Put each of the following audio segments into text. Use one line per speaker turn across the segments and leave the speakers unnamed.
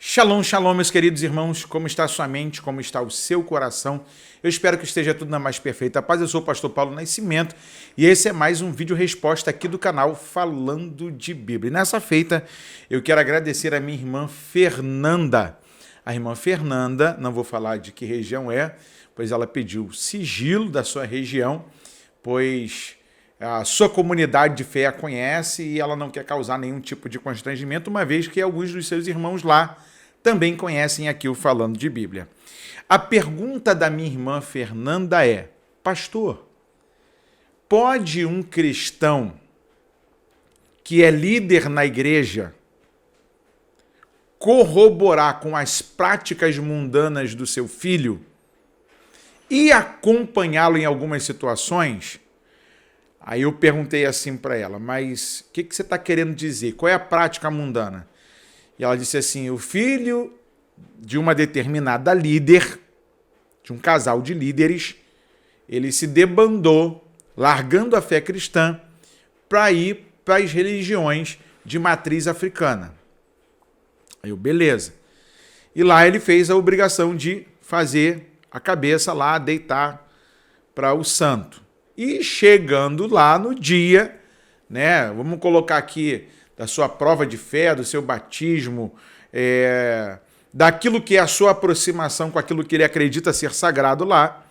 Shalom, shalom, meus queridos irmãos, como está a sua mente, como está o seu coração? Eu espero que esteja tudo na mais perfeita paz. Eu sou o pastor Paulo Nascimento e esse é mais um vídeo resposta aqui do canal Falando de Bíblia. E nessa feita, eu quero agradecer a minha irmã Fernanda. A irmã Fernanda, não vou falar de que região é, pois ela pediu sigilo da sua região, pois a sua comunidade de fé a conhece e ela não quer causar nenhum tipo de constrangimento, uma vez que alguns dos seus irmãos lá também conhecem aqui o Falando de Bíblia. A pergunta da minha irmã Fernanda é: pastor, pode um cristão que é líder na igreja corroborar com as práticas mundanas do seu filho e acompanhá-lo em algumas situações? Aí eu perguntei assim para ela, mas o que você está querendo dizer? Qual é a prática mundana? E ela disse assim: o filho de uma determinada líder, de um casal de líderes, ele se debandou, largando a fé cristã, para ir para as religiões de matriz africana. Aí eu, beleza. E lá ele fez a obrigação de fazer a cabeça lá, deitar para o santo. E chegando lá no dia, né, vamos colocar aqui da sua prova de fé, do seu batismo, daquilo que é a sua aproximação com aquilo que ele acredita ser sagrado lá,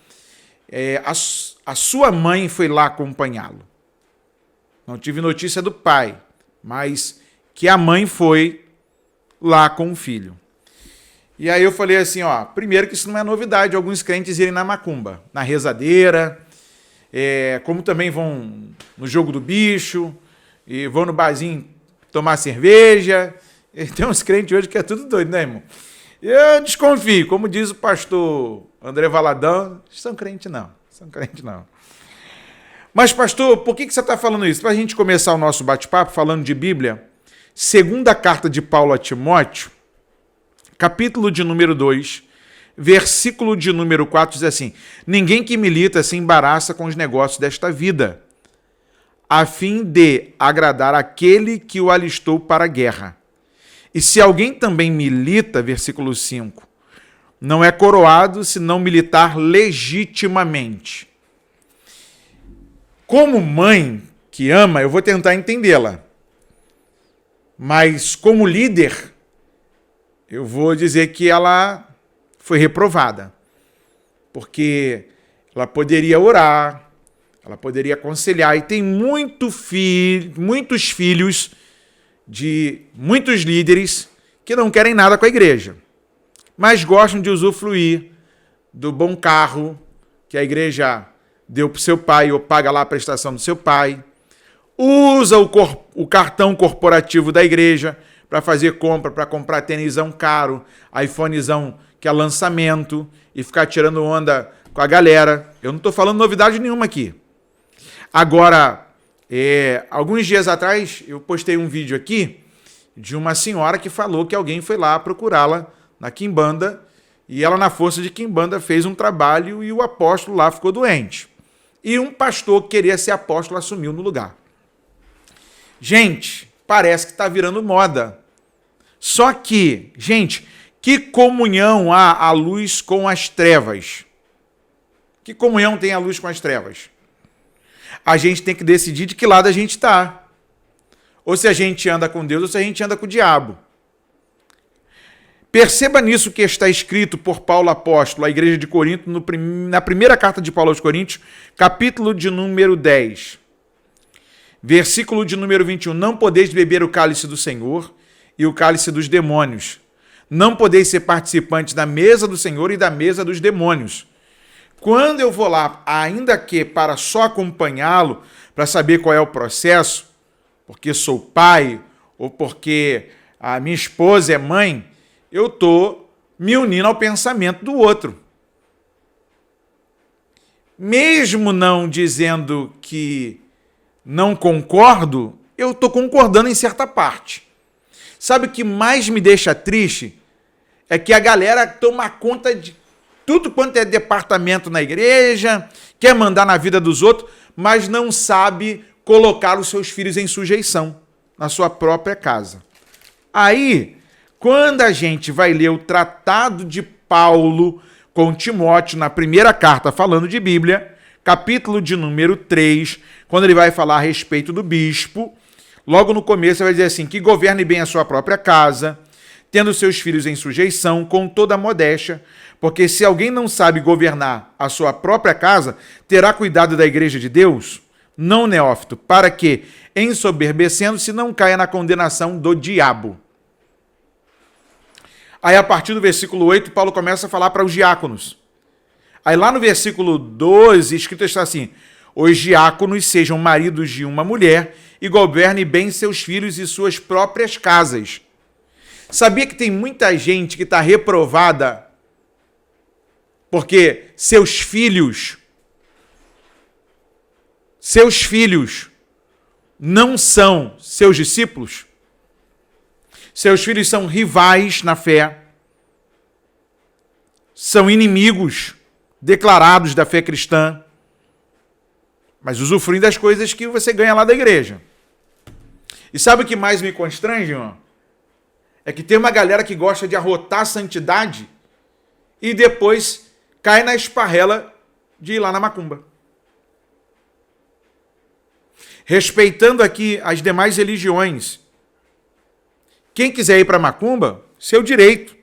a sua mãe foi lá acompanhá-lo. Não tive notícia do pai, mas que a mãe foi lá com o filho. E aí eu falei assim, primeiro que isso não é novidade, alguns crentes irem na macumba, na rezadeira, como também vão no jogo do bicho, e vão no barzinho tomar cerveja. E tem uns crentes hoje que é tudo doido, né, irmão? Eu desconfio, como diz o pastor André Valadão, são crentes não. Mas, pastor, por que você está falando isso? Para a gente começar o nosso bate-papo falando de Bíblia, segunda carta de Paulo a Timóteo, capítulo de número 2, versículo de número 4, diz assim: ninguém que milita se embaraça com os negócios desta vida, a fim de agradar aquele que o alistou para a guerra. E se alguém também milita, versículo 5, não é coroado se não militar legitimamente. Como mãe que ama, eu vou tentar entendê-la. Mas como líder, eu vou dizer que ela foi reprovada. Porque ela poderia orar, ela poderia aconselhar, e tem muitos filhos de muitos líderes que não querem nada com a igreja, mas gostam de usufruir do bom carro que a igreja deu para o seu pai, ou paga lá a prestação do seu pai, usa o cartão corporativo da igreja para fazer compra, para comprar tênisão caro, iPhonezão que é lançamento, e ficar tirando onda com a galera. Eu não estou falando novidade nenhuma aqui. Agora, alguns dias atrás, eu postei um vídeo aqui de uma senhora que falou que alguém foi lá procurá-la na Quimbanda e ela, na força de Quimbanda, fez um trabalho e o apóstolo lá ficou doente. E um pastor que queria ser apóstolo assumiu no lugar. Gente, parece que está virando moda. Só que, gente, que comunhão há a luz com as trevas? Que comunhão tem a luz com as trevas? A gente tem que decidir de que lado a gente está. Ou se a gente anda com Deus, ou se a gente anda com o diabo. Perceba nisso que está escrito por Paulo apóstolo à igreja de Corinto, na primeira carta de Paulo aos Coríntios, capítulo de número 10, versículo de número 21. Não podeis beber o cálice do Senhor e o cálice dos demônios. Não podeis ser participantes da mesa do Senhor e da mesa dos demônios. Quando eu vou lá, ainda que para só acompanhá-lo, para saber qual é o processo, porque sou pai ou porque a minha esposa é mãe, eu estou me unindo ao pensamento do outro. Mesmo não dizendo que não concordo, eu estou concordando em certa parte. Sabe o que mais me deixa triste? É que a galera toma conta de tudo quanto é departamento na igreja, quer mandar na vida dos outros, mas não sabe colocar os seus filhos em sujeição na sua própria casa. Aí, quando a gente vai ler o Tratado de Paulo com Timóteo, na primeira carta falando de Bíblia, capítulo de número 3, quando ele vai falar a respeito do bispo, logo no começo ele vai dizer assim, que governe bem a sua própria casa, tendo seus filhos em sujeição, com toda a modéstia, porque se alguém não sabe governar a sua própria casa, terá cuidado da igreja de Deus? Não, neófito, para que, ensoberbecendo-se, não caia na condenação do diabo. Aí, a partir do versículo 8, Paulo começa a falar para os diáconos. Aí, lá no versículo 12, escrito está assim, os diáconos sejam maridos de uma mulher e governem bem seus filhos e suas próprias casas. Sabia que tem muita gente que está reprovada porque seus filhos não são seus discípulos? Seus filhos são rivais na fé, são inimigos declarados da fé cristã, mas usufruem das coisas que você ganha lá da igreja. E sabe o que mais me constrange, irmão? É que tem uma galera que gosta de arrotar a santidade e depois cai na esparrela de ir lá na macumba. Respeitando aqui as demais religiões, quem quiser ir para macumba, seu direito.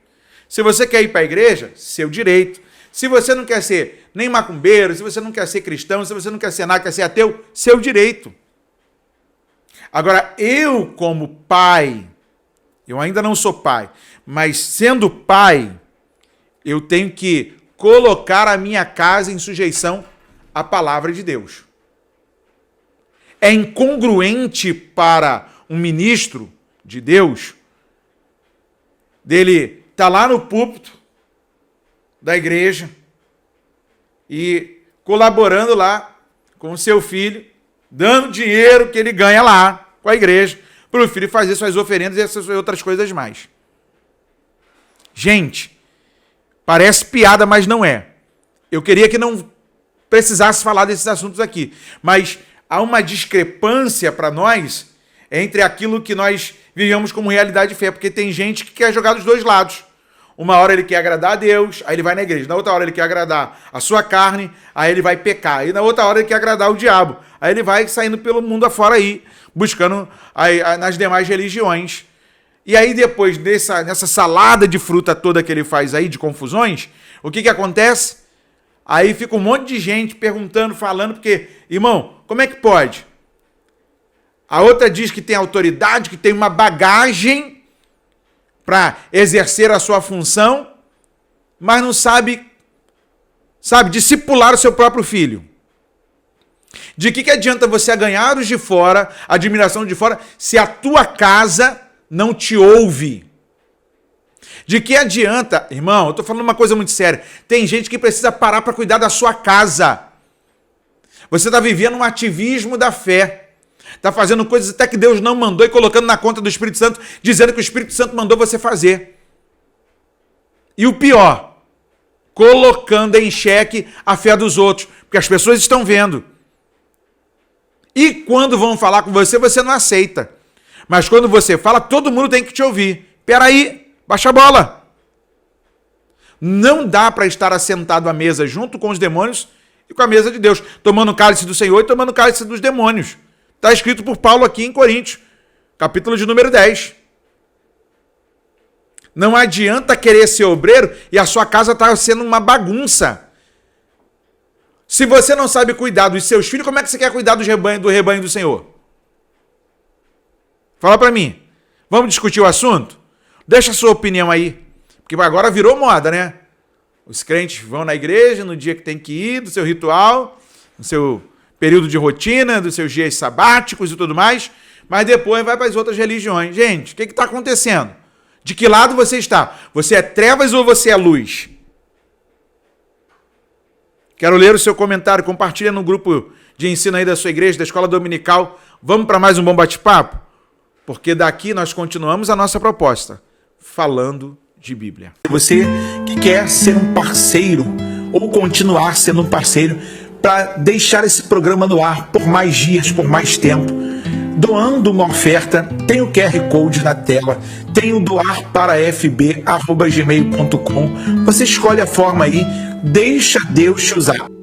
Se você quer ir para a igreja, seu direito. Se você não quer ser nem macumbeiro, se você não quer ser cristão, se você não quer ser nada, quer ser ateu, seu direito. Agora, eu como pai, eu ainda não sou pai, mas sendo pai, eu tenho que colocar a minha casa em sujeição à palavra de Deus. É incongruente para um ministro de Deus dele tá lá no púlpito da igreja e colaborando lá com o seu filho, dando dinheiro que ele ganha lá com a igreja, para o filho fazer suas oferendas e essas outras coisas mais. Gente, parece piada, mas não é. Eu queria que não precisasse falar desses assuntos aqui, mas há uma discrepância para nós entre aquilo que nós vivemos como realidade de fé, porque tem gente que quer jogar dos dois lados. Uma hora ele quer agradar a Deus, aí ele vai na igreja. Na outra hora ele quer agradar a sua carne, aí ele vai pecar. E na outra hora ele quer agradar o diabo. Aí ele vai saindo pelo mundo afora aí, buscando nas demais religiões. E aí depois nessa salada de fruta toda que ele faz aí, de confusões, o que acontece? Aí fica um monte de gente perguntando, falando, porque, irmão, como é que pode? A outra diz que tem autoridade, que tem uma bagagem para exercer a sua função, mas não sabe discipular o seu próprio filho. De que adianta você ganhar os de fora, a admiração de fora, se a tua casa não te ouve? De que adianta, irmão, eu estou falando uma coisa muito séria, tem gente que precisa parar para cuidar da sua casa. Você está vivendo um ativismo da fé. Está fazendo coisas até que Deus não mandou e colocando na conta do Espírito Santo, dizendo que o Espírito Santo mandou você fazer. E o pior, colocando em xeque a fé dos outros, porque as pessoas estão vendo. E quando vão falar com você, você não aceita. Mas quando você fala, todo mundo tem que te ouvir. Peraí, baixa a bola. Não dá para estar assentado à mesa junto com os demônios e com a mesa de Deus, tomando o cálice do Senhor e tomando o cálice dos demônios. Está escrito por Paulo aqui em Coríntios, capítulo de número 10. Não adianta querer ser obreiro e a sua casa está sendo uma bagunça. Se você não sabe cuidar dos seus filhos, como é que você quer cuidar do rebanho do Senhor? Fala para mim. Vamos discutir o assunto? Deixa a sua opinião aí. Porque agora virou moda, né? Os crentes vão na igreja no dia que tem que ir, do seu ritual, no seu período de rotina, dos seus dias sabáticos e tudo mais, mas depois vai para as outras religiões. Gente, o que está acontecendo? De que lado você está? Você é trevas ou você é luz? Quero ler o seu comentário, compartilha no grupo de ensino aí da sua igreja, da escola dominical. Vamos para mais um bom bate-papo? Porque daqui nós continuamos a nossa proposta, falando de Bíblia.
Você que quer ser um parceiro ou continuar sendo um parceiro para deixar esse programa no ar por mais dias, por mais tempo, doando uma oferta. Tem o QR Code na tela, tem o doarparafb@gmail.com. Você escolhe a forma aí, deixa Deus te usar.